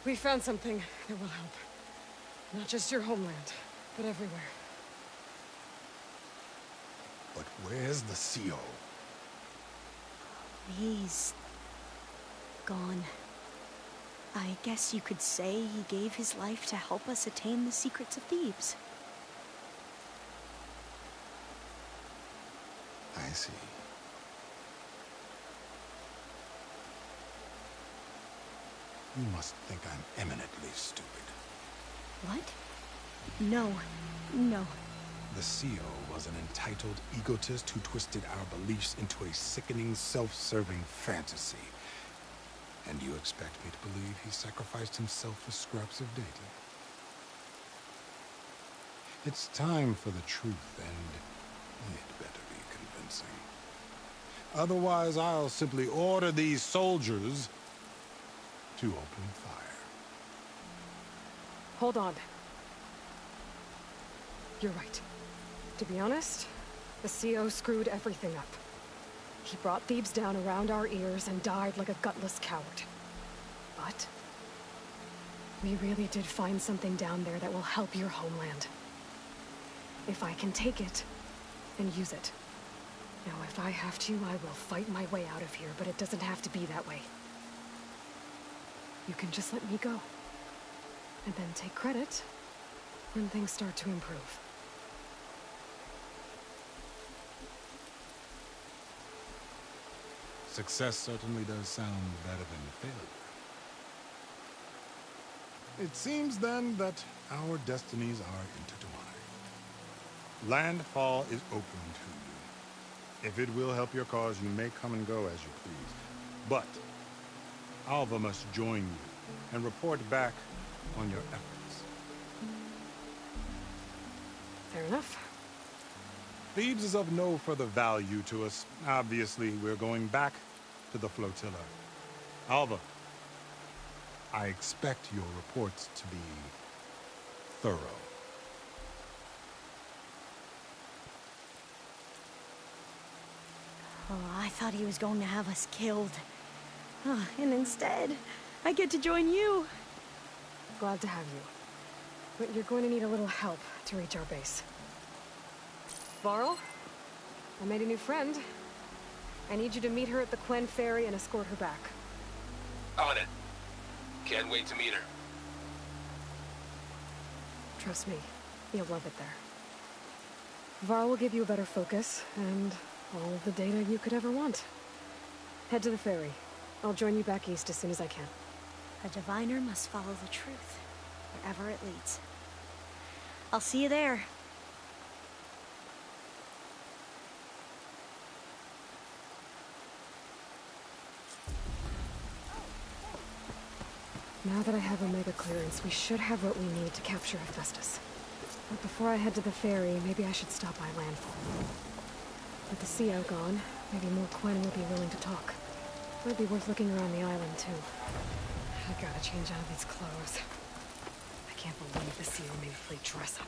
We found something that will help. Not just your homeland, but everywhere. But where's the CO? He's gone. I guess you could say he gave his life to help us attain the secrets of Thebes. I see. You must think I'm eminently stupid. What? No. No. The CO was an entitled egotist who twisted our beliefs into a sickening, self-serving fantasy. And you expect me to believe he sacrificed himself for scraps of data? It's time for the truth, and it better be convincing. Otherwise, I'll simply order these soldiers to open fire. Hold on. You're right. To be honest, the CO screwed everything up. He brought Thebes down around our ears and died like a gutless coward. But we really did find something down there that will help your homeland. If I can take it and use it. Now, if I have to, I will fight my way out of here, but it doesn't have to be that way. You can just let me go. And then take credit when things start to improve. Success certainly does sound better than failure. It seems then that our destinies are intertwined. Landfall is open to you. If it will help your cause, you may come and go as you please. But Alva must join you and report back on your efforts. Fair enough. Thebes is of no further value to us. Obviously, we're going back to the flotilla. Alva, I expect your reports to be thorough. Oh, I thought he was going to have us killed. Oh, and instead, I get to join you. Glad to have you. But you're going to need a little help to reach our base. Varl, I made a new friend. I need you to meet her at the Quen Ferry and escort her back. On it. Can't wait to meet her. Trust me, you'll love it there. Varl will give you a better focus, and all of the data you could ever want. Head to the ferry. I'll join you back east as soon as I can. A diviner must follow the truth, wherever it leads. I'll see you there. Now that I have Omega clearance, we should have what we need to capture Hephaestus. But before I head to the ferry, maybe I should stop by landfall. With the CO gone, maybe more Quen will be willing to talk. Might be worth looking around the island, too. I gotta change out of these clothes. I can't believe the CO made me play dress up.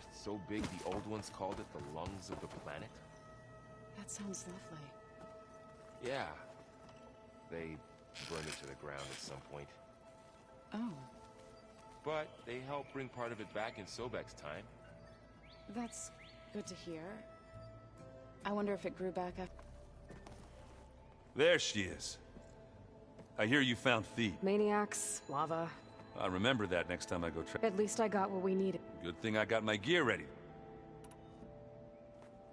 forest so big the old ones called it the lungs of the planet? That sounds lovely. Yeah. They burned it to the ground at some point. Oh, But they helped bring part of it back in Sobek's time. that's good to hear. I wonder if it grew back up. There she is. I hear you found Thebe. Maniacs, lava. I'll remember that next time I go At least I got what we needed. Good thing I got my gear ready.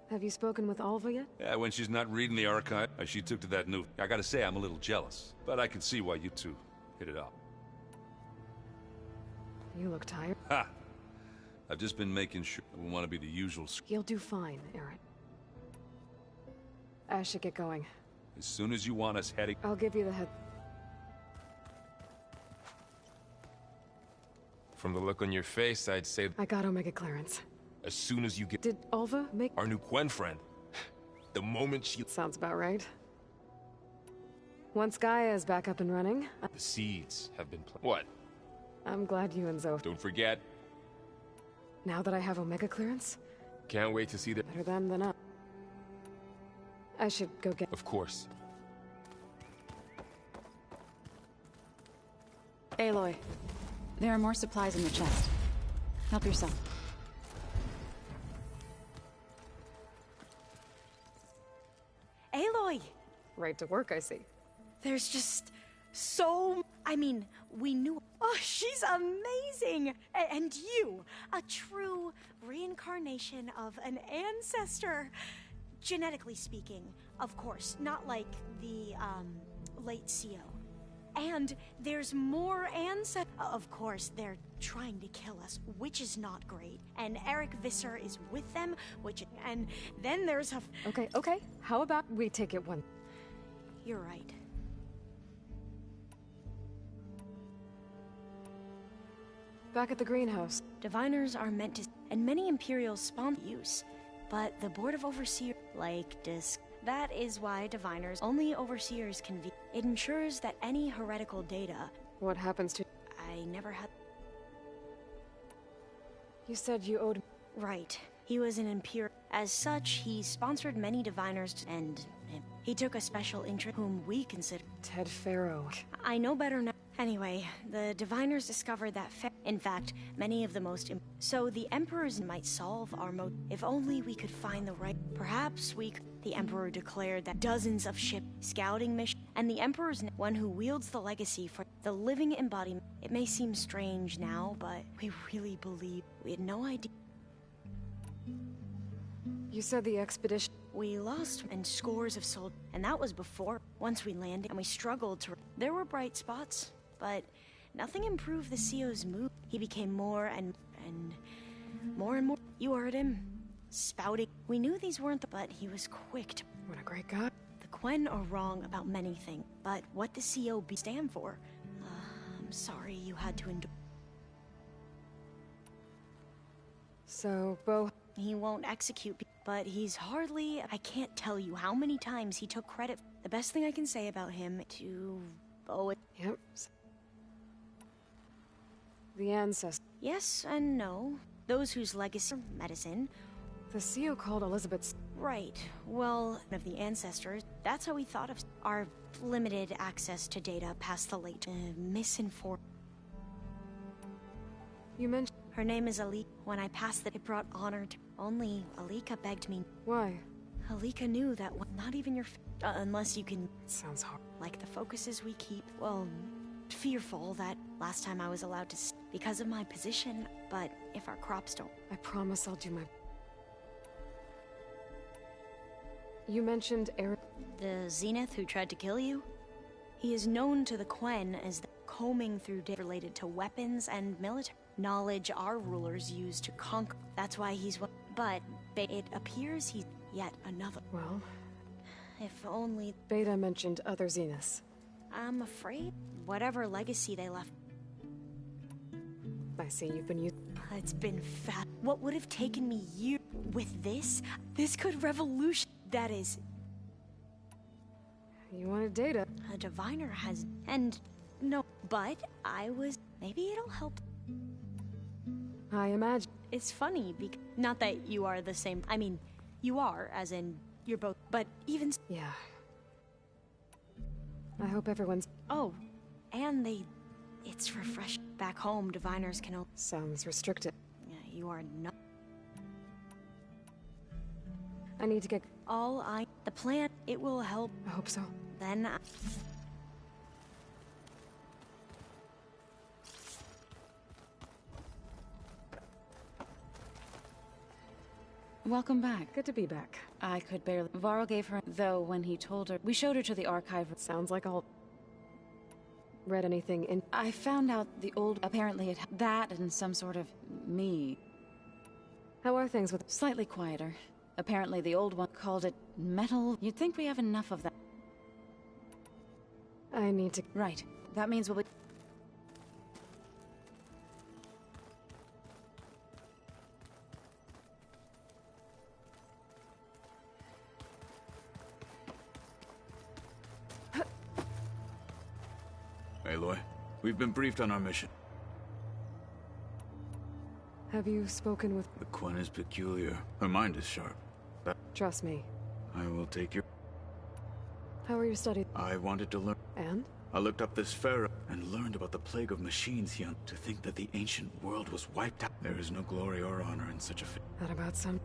Have you spoken with Alva yet? Yeah, when she's not reading the archive, she took to that new... I gotta say, I'm a little jealous. But I can see why you two hit it up. You look tired. Ha! I've just been making sure I won't want to be the usual... You'll do fine, Aaron. I should get going. As soon as you want us heading... I'll give you the head. From the look on your face, I'd say I got Omega clearance. as soon as you get Did Alva make... our new Quen friend, the moment she... Sounds about right. Once Gaia is back up and running, The seeds have been planted. What? I'm glad you and Zoe... Don't forget, Now that I have Omega clearance, can't wait to see the... better them than us. I should go get... Of course. Aloy, there are more supplies in the chest. Help yourself. Aloy! Right to work, I see. There's just so... I mean, we knew... Oh, she's amazing! And you, a true reincarnation of an ancestor. Genetically speaking, of course, not like the, late CO. And there's more ancestors. Of course, they're trying to kill us, which is not great. And Eric Visser is with them, which... And then there's a... Okay. How about we take it one... You're right. Back at the greenhouse. Diviners are meant to... And many Imperials spawn use. But the Board of Overseers... Like this... That is why Diviners... Only Overseers can... It ensures that any heretical data... What happens to... I never had... You said you owed... Right. He was an Imperial. As such, he sponsored many Diviners and... He took a special interest whom we consider... Ted Farrow. I know better now. Anyway, the Diviners discovered that in fact, many of the most... So the Emperors might solve our if only we could find the right... Perhaps we could... The Emperor declared that dozens of ship scouting missions... And the Emperor's one who wields the legacy for the living embodiment... It may seem strange now, but we really believe... We had no idea... You said the expedition... We lost and scores of soldiers, and that was before. Once we landed, and we struggled to... There were bright spots, but nothing improved the CO's mood. He became more and more. You heard him, spouting. We knew these weren't but he was quick to... What a great guy. The Quen are wrong about many things, but what the COB stand for? I'm sorry you had to endure. So, Bo... He won't execute, but he's hardly... I can't tell you how many times he took credit. The best thing I can say about him to... Oh, Yep. The ancestor. yes and no. Those whose legacy... Medicine. The CO called Elizabeth's... Right. Well, of the ancestors, that's how we thought of our limited access to data past the late... misinformed... You mentioned... Her name is Ali. When I passed that, it brought honor to... Only Alika begged me. Why? Alika knew that not even your... unless you can... Sounds hard. Like the focuses we keep, well... Fearful that last time I was allowed to... Because of my position, but if our crops don't... I promise I'll do my... You mentioned Eric... The Zenith who tried to kill you? He is known to the Quen as the combing through data related to weapons and military knowledge our rulers use to conquer. That's why he's one. But it appears he's yet another. Well... If only... Beta mentioned other Zeniths. I'm afraid whatever legacy they left... I see you've been used... It's been fat. What would have taken me years with this? This could revolution... That is... You wanted data. A diviner has... And... No, but I was... Maybe it'll help... I imagine. It's funny, not that you are the same. I mean, you are, as in, you're both. But even. Yeah. I hope everyone's. Oh, and it's refreshing. Back home, diviners can. Sounds restricted. Yeah, you are not. I need to get. The plan, it will help. I hope so. Then. Welcome back. Good to be back. I could barely. Varl gave her, though, when he told her. We showed her to the archive. Sounds like I'll. Read anything in. I found out the old. Apparently, it that and some sort of me. How are things with. Slightly quieter. Apparently, the old one called it metal. You'd think we have enough of that. I need to. Right. That means we'll be. Aloy, we've been briefed on our mission. Have you spoken with. The Quen is peculiar. Her mind is sharp. Trust me. I will take your. How are your studies? I wanted to learn. And? I looked up this pharaoh and learned about the plague of machines he to think that the ancient world was wiped out. There is no glory or honor in such a Not about some.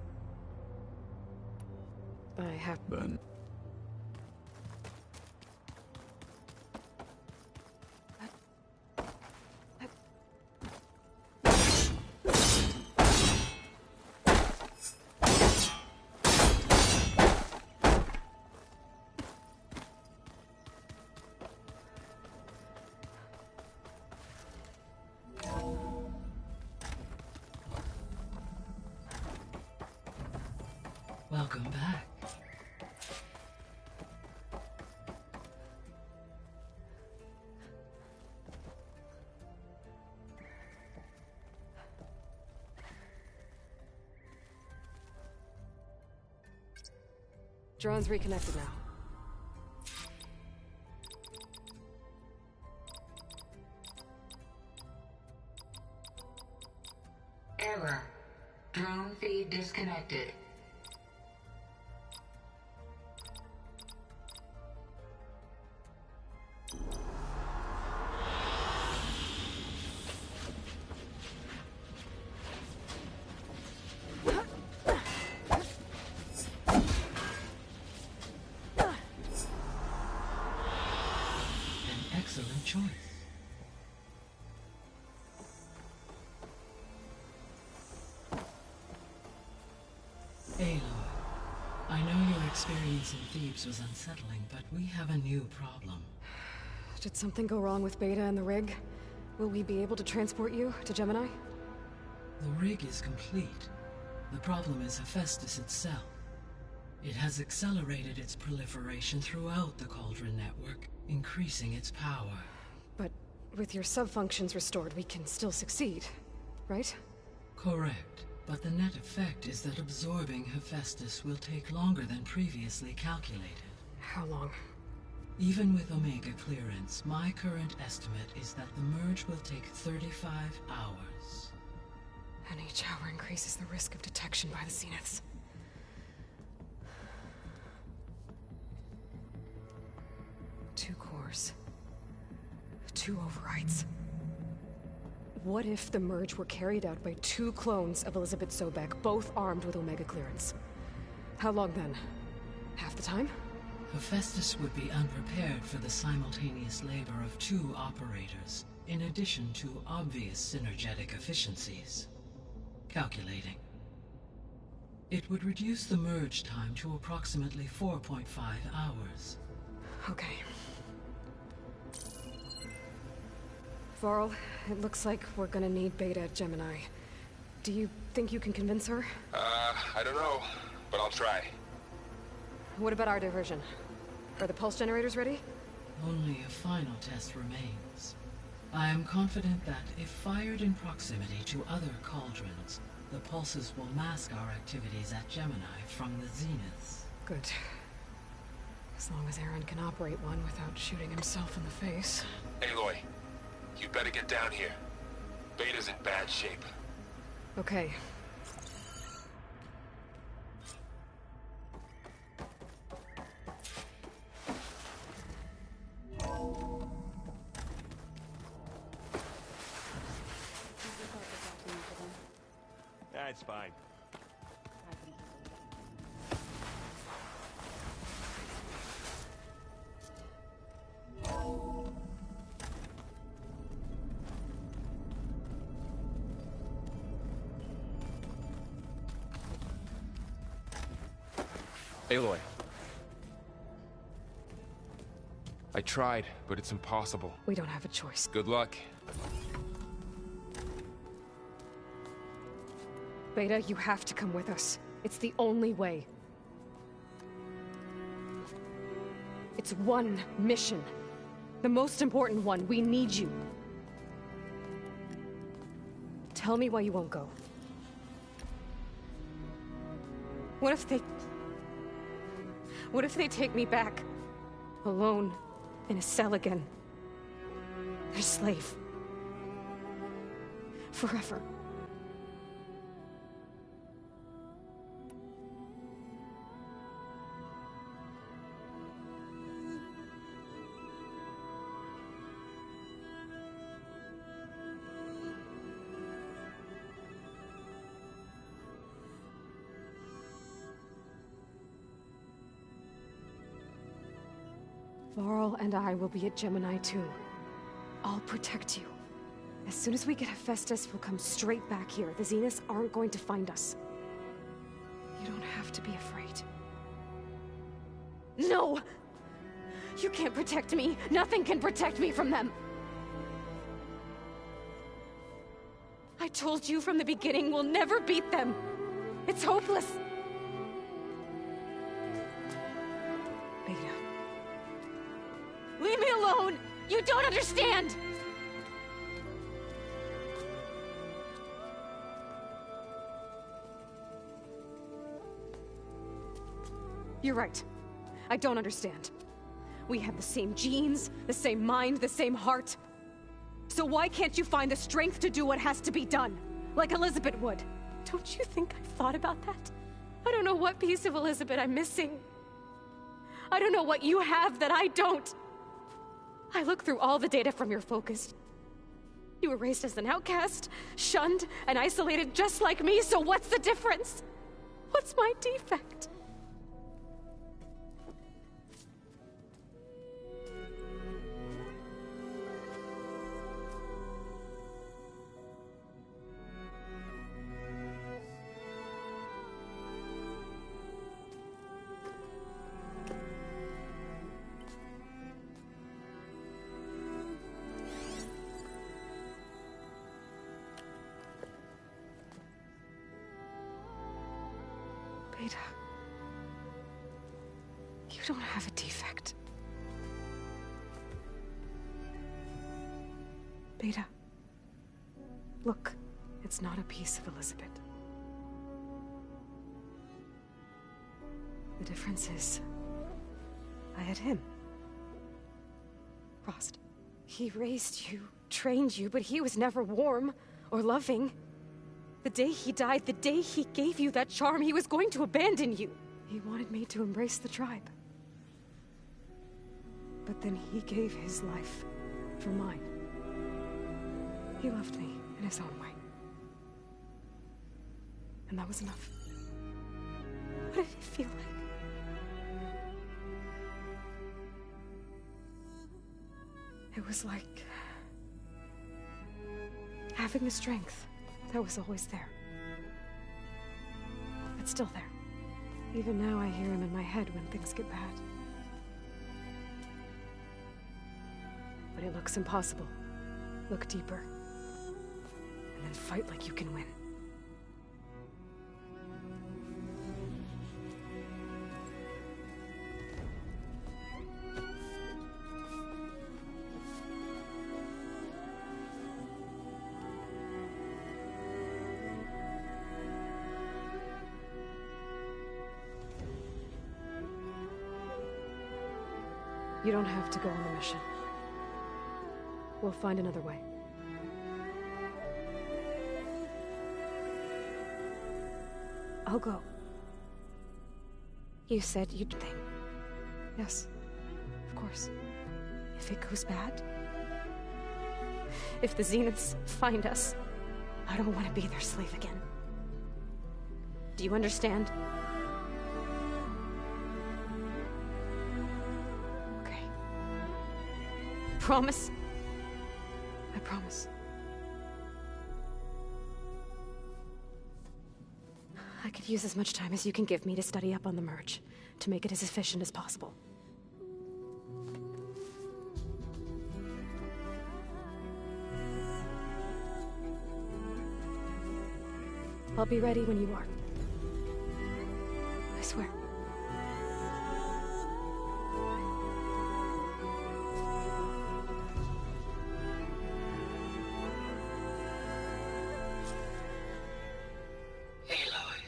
I have. Ben. Welcome back. Drone's reconnected now. Error. Drone feed disconnected. Excellent choice. Aloy, I know your experience in Thebes was unsettling, but we have a new problem. Did something go wrong with Beta and the rig? Will we be able to transport you to Gemini? The rig is complete. The problem is Hephaestus itself. It has accelerated its proliferation throughout the Cauldron network, increasing its power. But with your sub-functions restored, we can still succeed, right? Correct. But the net effect is that absorbing Hephaestus will take longer than previously calculated. How long? Even with Omega clearance, my current estimate is that the merge will take 35 hours. And each hour increases the risk of detection by the Zeniths. Two cores. Two overrides. What if the merge were carried out by two clones of Elizabeth Sobek, both armed with Omega clearance? How long then? Half the time? Hephaestus would be unprepared for the simultaneous labor of two operators, in addition to obvious synergetic efficiencies. Calculating. It would reduce the merge time to approximately 4.5 hours. Okay. Varl, it looks like we're gonna need Beta at Gemini. Do you think you can convince her? I don't know, but I'll try. What about our diversion? Are the pulse generators ready? Only a final test remains. I am confident that if fired in proximity to other cauldrons, the pulses will mask our activities at Gemini from the Zeniths. Good. As long as Aaron can operate one without shooting himself in the face. Aloy, you better get down here. Beta's in bad shape. Okay. That's fine. Aloy. I tried, but it's impossible. We don't have a choice. Good luck. Beta, you have to come with us. It's the only way. It's one mission. The most important one. We need you. Tell me why you won't go. What if they take me back? Alone, in a cell again. A slave. Forever. Varl and I will be at Gemini too. I'll protect you. As soon as we get Hephaestus, we'll come straight back here. The Zeniths aren't going to find us. You don't have to be afraid. No! You can't protect me. Nothing can protect me from them. I told you from the beginning, we'll never beat them. It's hopeless. Beta. Leave me alone! You don't understand! You're right. I don't understand. We have the same genes, the same mind, the same heart. So why can't you find the strength to do what has to be done? Like Elizabeth would. Don't you think I've thought about that? I don't know what piece of Elizabeth I'm missing. I don't know what you have that I don't. I look through all the data from your focus. You were raised as an outcast, shunned, and isolated just like me, so what's the difference? What's my defect? Beta, you don't have a defect. Beta, look, it's not a piece of Elizabeth. The difference is, I had him. Frost. He raised you, trained you, but he was never warm or loving. The day he died, the day he gave you that charm, he was going to abandon you. He wanted me to embrace the tribe. But then he gave his life for mine. He loved me in his own way. And that was enough. What did it feel like? It was like having the strength that was always there. It's still there. Even now I hear him in my head when things get bad. But it looks impossible. Look deeper. And then fight like you can win. You don't have to go on the mission. We'll find another way. I'll go. You said you'd think. Yes, of course. If it goes bad, if the Zeniths find us, I don't want to be their slave again. Do you understand? Okay. Promise? I promise. I could use as much time as you can give me to study up on the merge, to make it as efficient as possible. I'll be ready when you are. I swear. Aloy,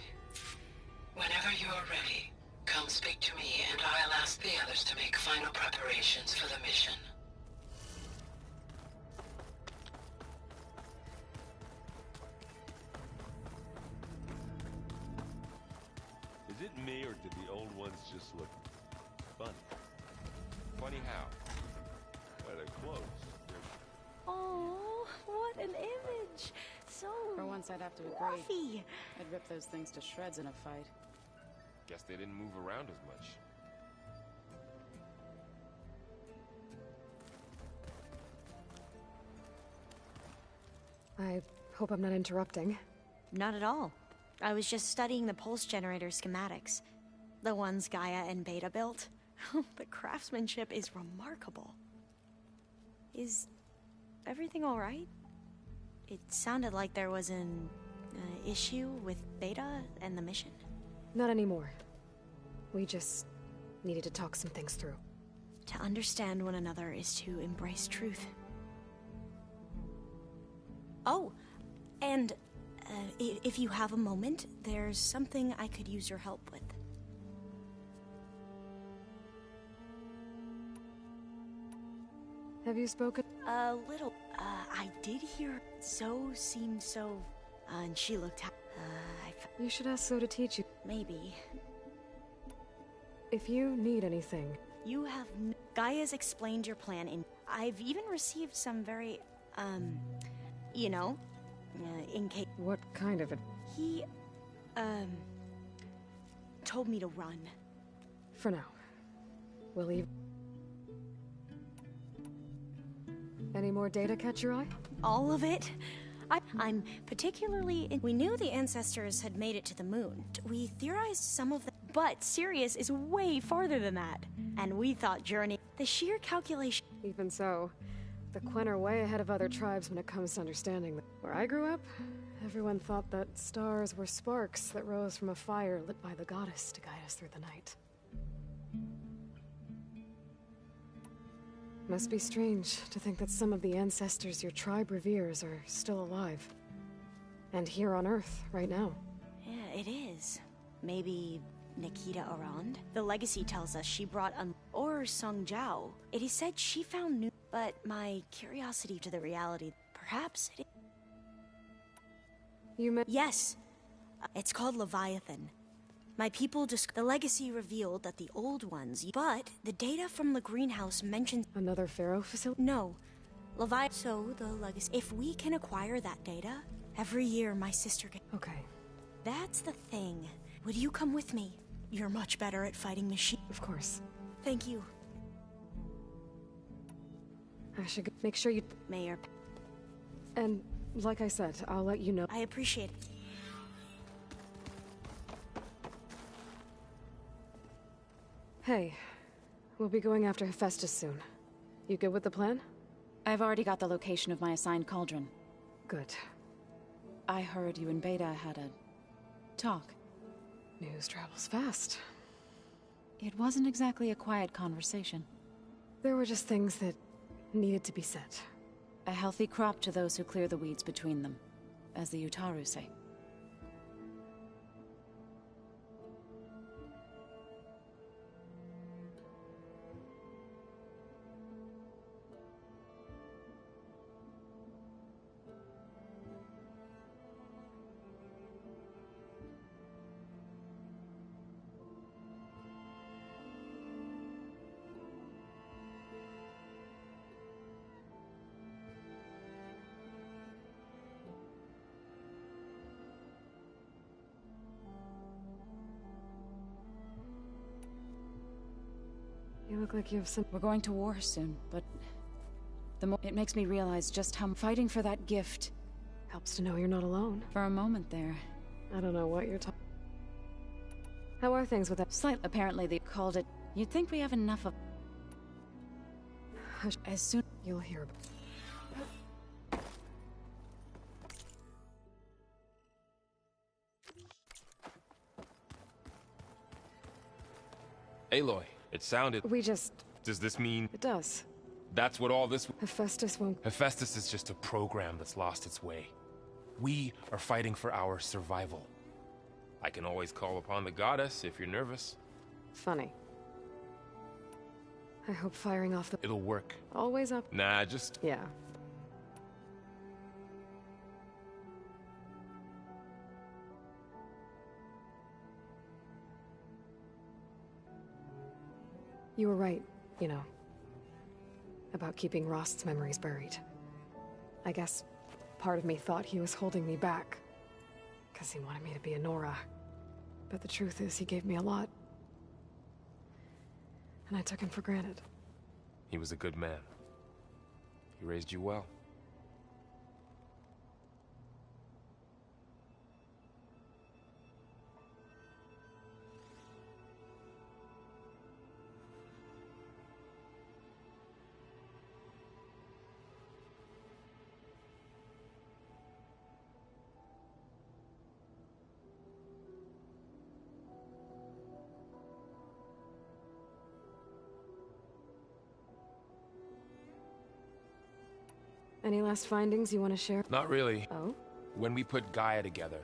whenever you're ready, come speak to me and I'll ask the others to make final preparations for the mission. Is it me, or did the old ones just look funny? Funny how? Well, their clothes. Oh, what an image! So For once, I'd have to agree. fluffy. I'd rip those things to shreds in a fight. Guess they didn't move around as much. I hope I'm not interrupting. Not at all. I was just studying the pulse generator schematics. The ones Gaia and Beta built. The craftsmanship is remarkable. Is everything alright? It sounded like there was an issue with Beta and the mission. Not anymore. We just needed to talk some things through. To understand one another is to embrace truth. Oh, and if you have a moment, there's something I could use your help with. Have you spoken? A little. I did hear Zoe seemed so. And she looked. You should ask Zoe to teach you. Maybe. If you need anything. You have. Gaia's explained your plan, and I've even received some very, you know, in case. What kind of it? He, told me to run. For now. We'll leave. Any more data catch your eye? All of it? I'm particularly. We knew the ancestors had made it to the moon. We theorized some of them, but Sirius is way farther than that. And we thought Journey. The sheer calculation. Even so, the Quen are way ahead of other tribes when it comes to understanding them. Where I grew up, everyone thought that stars were sparks that rose from a fire lit by the goddess to guide us through the night. Must be strange to think that some of the ancestors your tribe reveres are still alive. And here on Earth, right now. Yeah, it is. Maybe Nikita Arand? The legacy tells us she brought or Sung Jiao. It is said she found new, but my curiosity to the reality, perhaps it is. You meant? Yes. It's called Leviathan. My people the legacy revealed that the old ones, but the data from the greenhouse mentions Another Pharaoh facility? No. Leviathan. So the legacy. If we can acquire that data, every year my sister can. Okay. That's the thing. Would you come with me? You're much better at fighting machines. Of course. Thank you. I should make sure you... Mayor. And, like I said, I'll let you know. I appreciate it. Hey, we'll be going after Hephaestus soon. You good with the plan? I've already got the location of my assigned cauldron. Good. I heard you and Beta had a talk. News travels fast. It wasn't exactly a quiet conversation. There were just things that needed to be said. A healthy crop to those who clear the weeds between them, as the Utaru say. You look like you have some... We're going to war soon, but the more it makes me realize just how fighting for that gift Helps to know you're not alone. for a moment there. I don't know what you're talking... How are things with that? Slight. Apparently they called it. You'd think we have enough of. Hush. As soon. You'll hear. Aloy, it sounded... We just... Does this mean... It does. That's what all this... Hephaestus won't... Hephaestus is just a program that's lost its way. We are fighting for our survival. I can always call upon the goddess if you're nervous. Funny. I hope firing off the... It'll work. Always up. Nah, just... Yeah. You were right, you know. About keeping Rost's memories buried. I guess part of me thought he was holding me back. Because he wanted me to be a Nora. But the truth is, he gave me a lot. And I took him for granted. He was a good man. He raised you well. Any last findings you want to share? Not really. Oh? When we put Gaia together,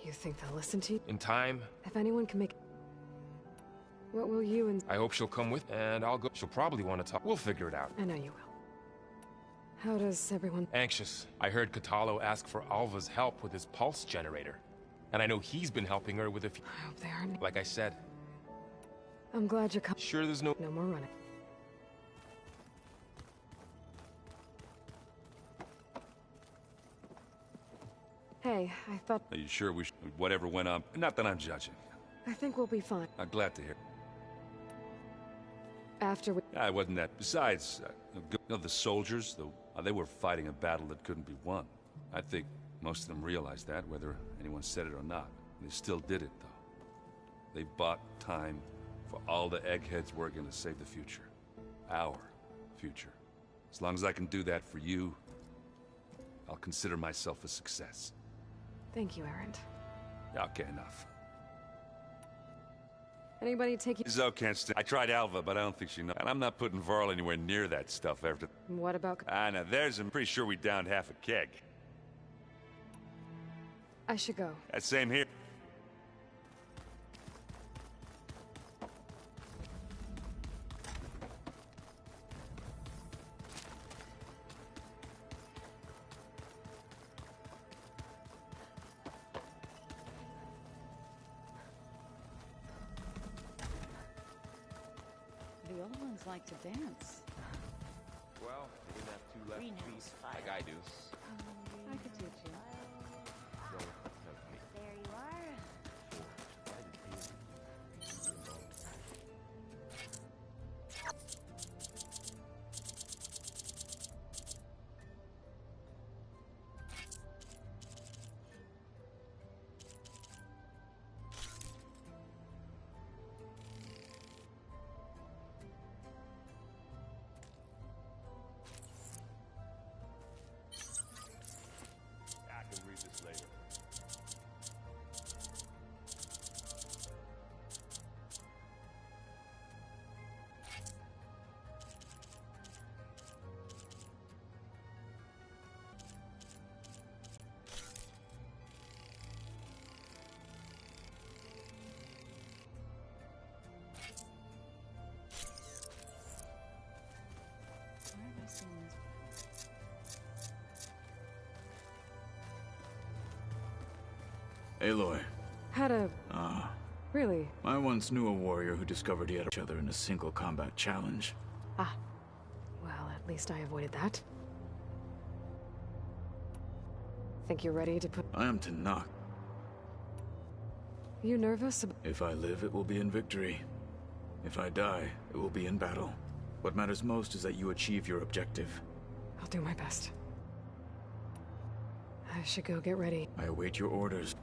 You think they'll listen to you? in time, If anyone can make... What will you and... I hope she'll come with, and I'll go. She'll probably want to talk. We'll figure it out. I know you will. How does everyone... Anxious. I heard Katalo ask for Alva's help with his pulse generator. And I know he's been helping her with a few... I hope they aren't... Like I said, I'm glad you're coming. sure there's no... No more running. Hey, I thought... Are you sure we should... Whatever went on... Not that I'm judging. I think we'll be fine. I'm glad to hear. After we... I wasn't that... Besides, the soldiers, though, they were fighting a battle that couldn't be won. I think most of them realized that, whether anyone said it or not. They still did it, though. They bought time for all the eggheads working to save the future. Our future. As long as I can do that for you, I'll consider myself a success. Thank you, Erend. Okay, enough. Anybody take you... Zoe can't stand... I tried Alva, but I don't think she knows. And I'm not putting Varl anywhere near that stuff after... What about... I know, I'm pretty sure we downed half a keg. I should go. That same here. The old ones like to dance. Well, they didn't have two left feet, like I do. I could teach you. No, no, me. There you are. I can read this later. Where have I seen this? Aloy. Had a... Ah. Really? I once knew a warrior who discovered he had each other in a single combat challenge. Ah. Well, at least I avoided that. Think you're ready to put... I am to knock. You nervous? If I live, it will be in victory. If I die, it will be in battle. What matters most is that you achieve your objective. I'll do my best. I should go get ready. I await your orders.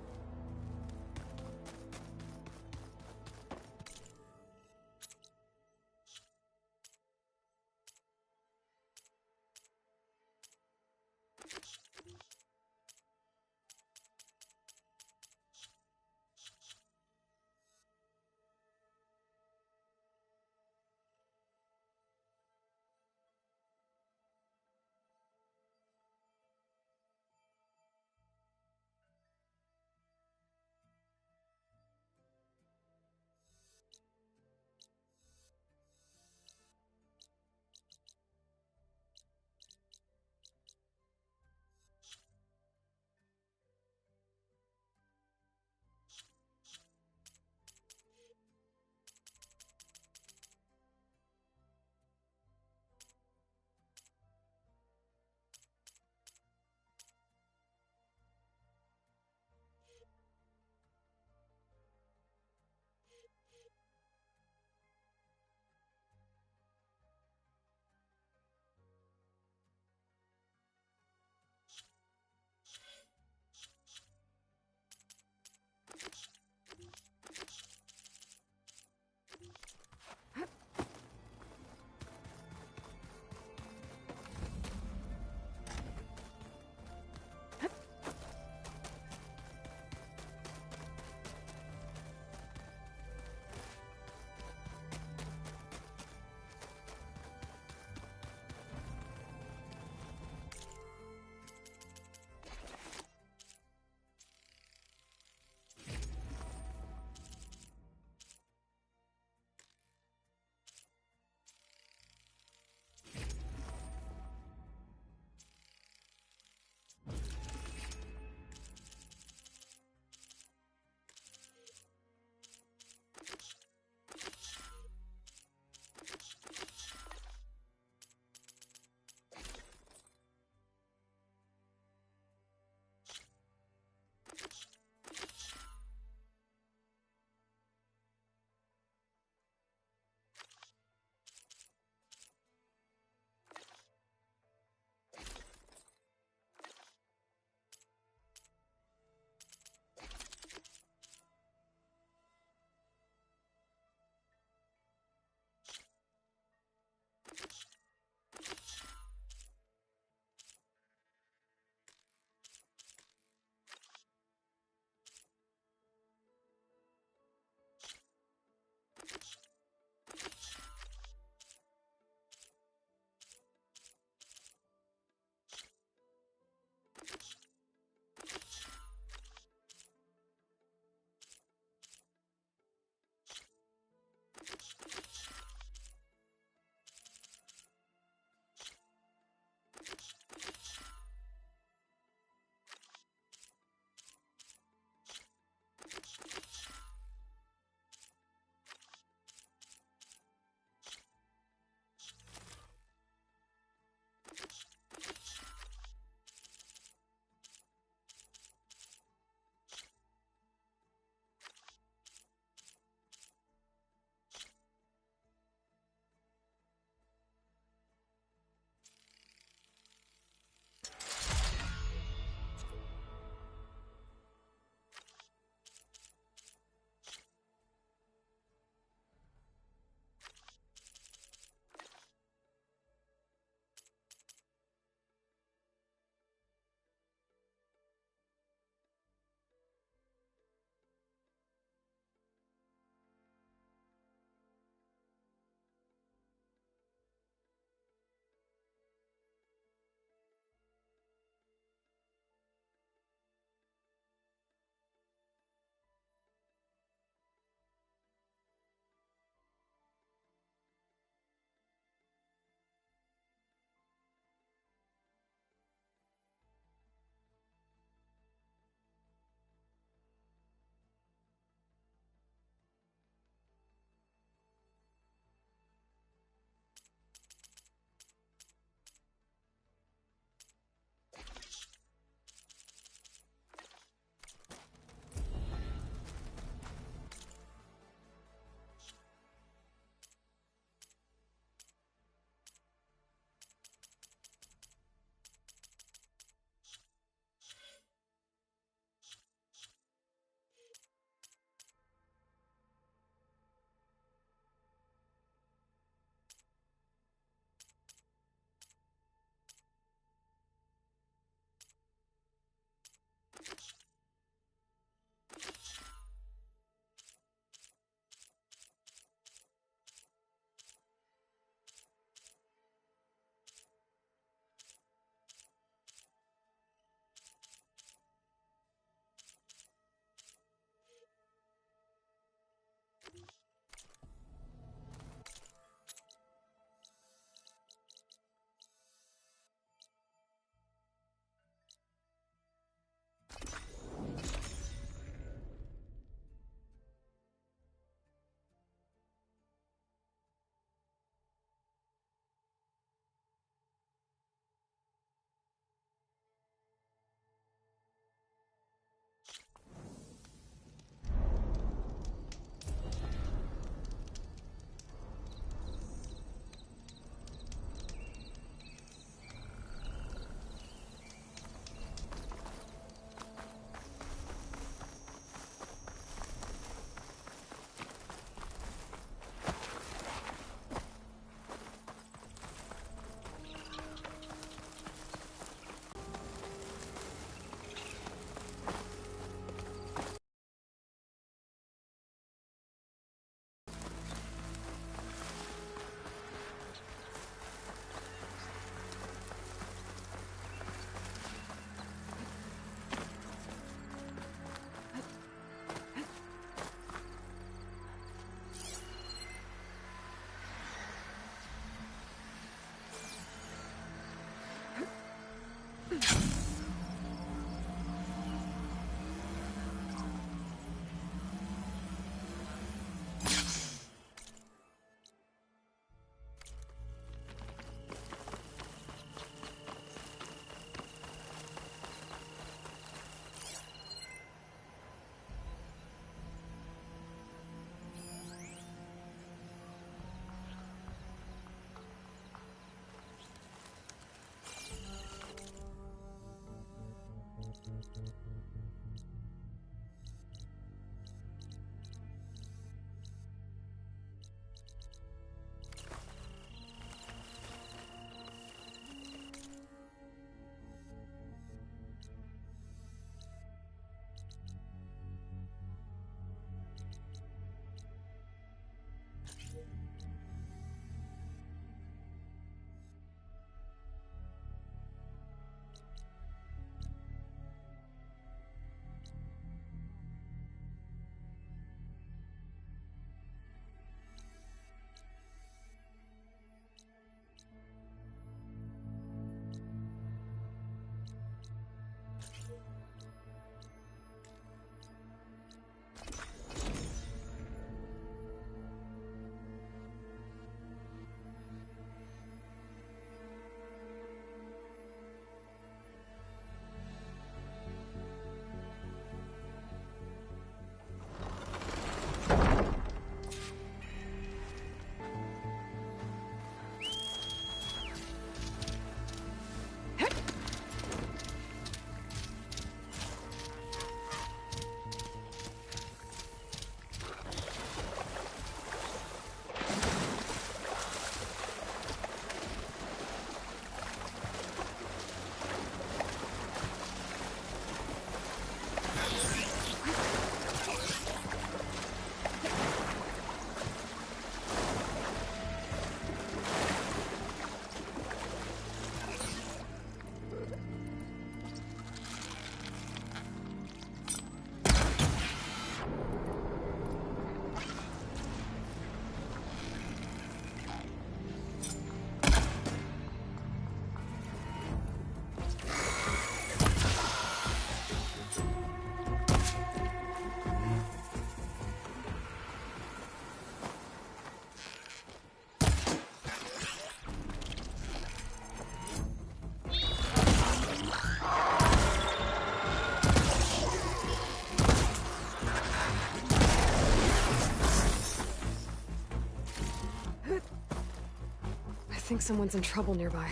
think someone's in trouble nearby.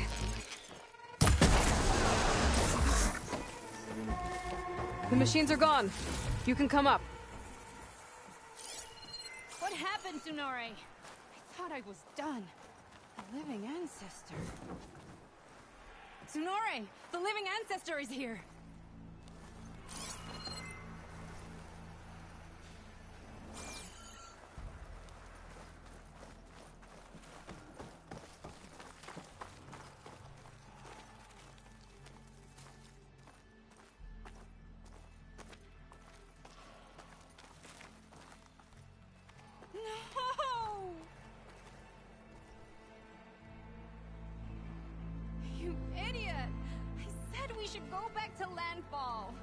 The machines are gone. You can come up. What happened, Tsunore? I thought I was done. The living ancestor. Tsunore! The living ancestor is here! Go back to landfall.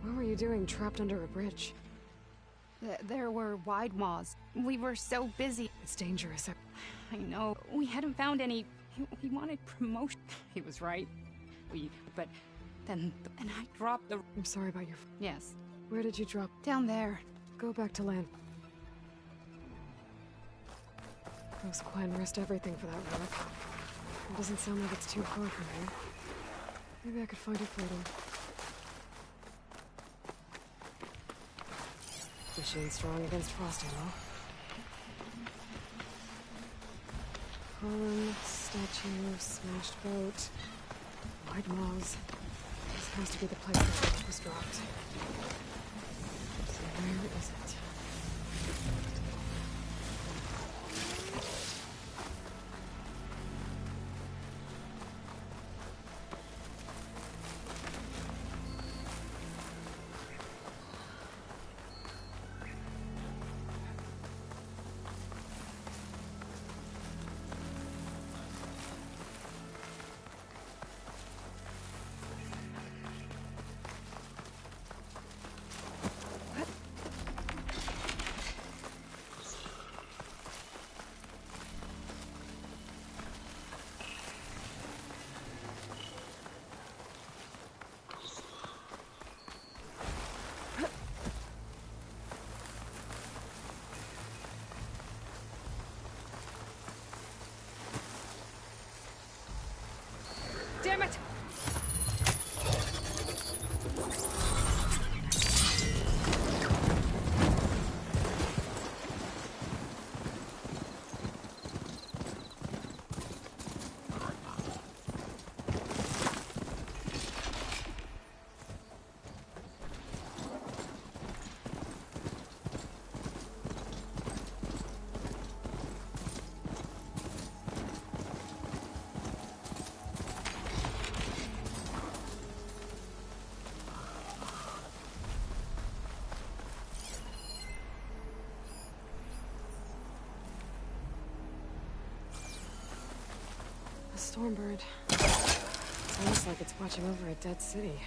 What were you doing trapped under a bridge? There were wide maws. We were so busy. It's dangerous. I know. We hadn't found any... We wanted promotion. He was right. But then... And I dropped the... I'm sorry about your... Yes. Where did you drop? Down there. Go back to land. Those Quen risked everything for that relic. It doesn't sound like it's too far from here. Maybe I could find it for them. Machine strong against frosting, though. Column, statue, smashed boat, wide maws. This has to be the place where it was dropped. So where is it? Damn it! A stormbird. It's almost like it's watching over a dead city.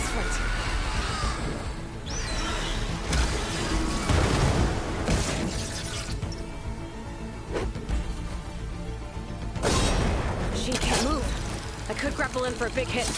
Right. She can't move. I could grapple in for a big hit.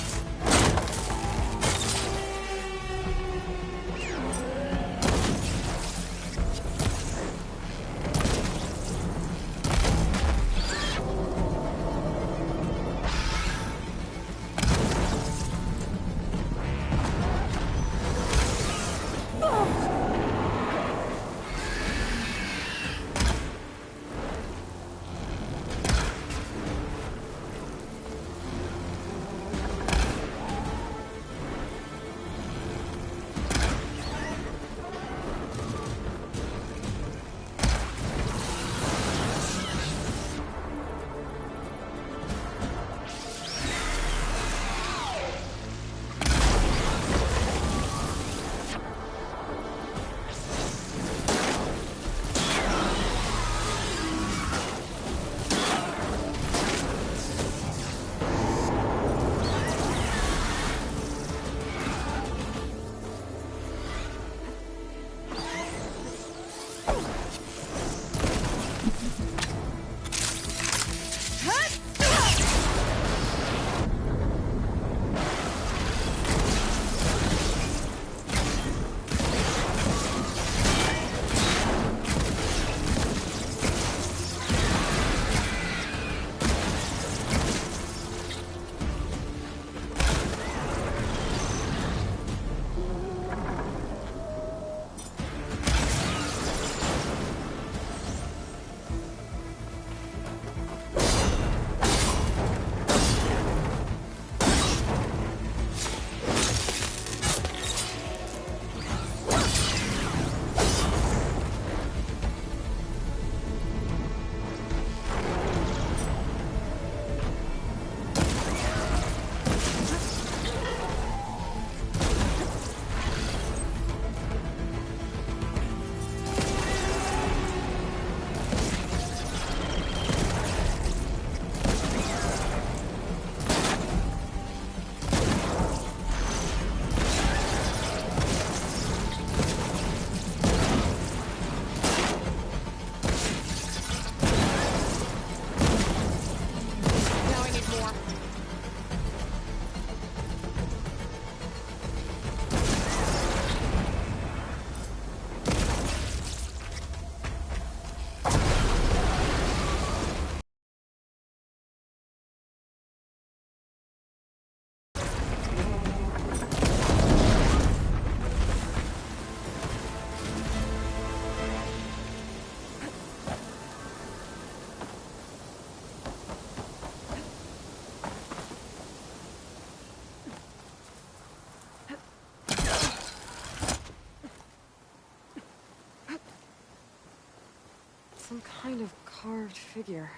Some kind of carved figure.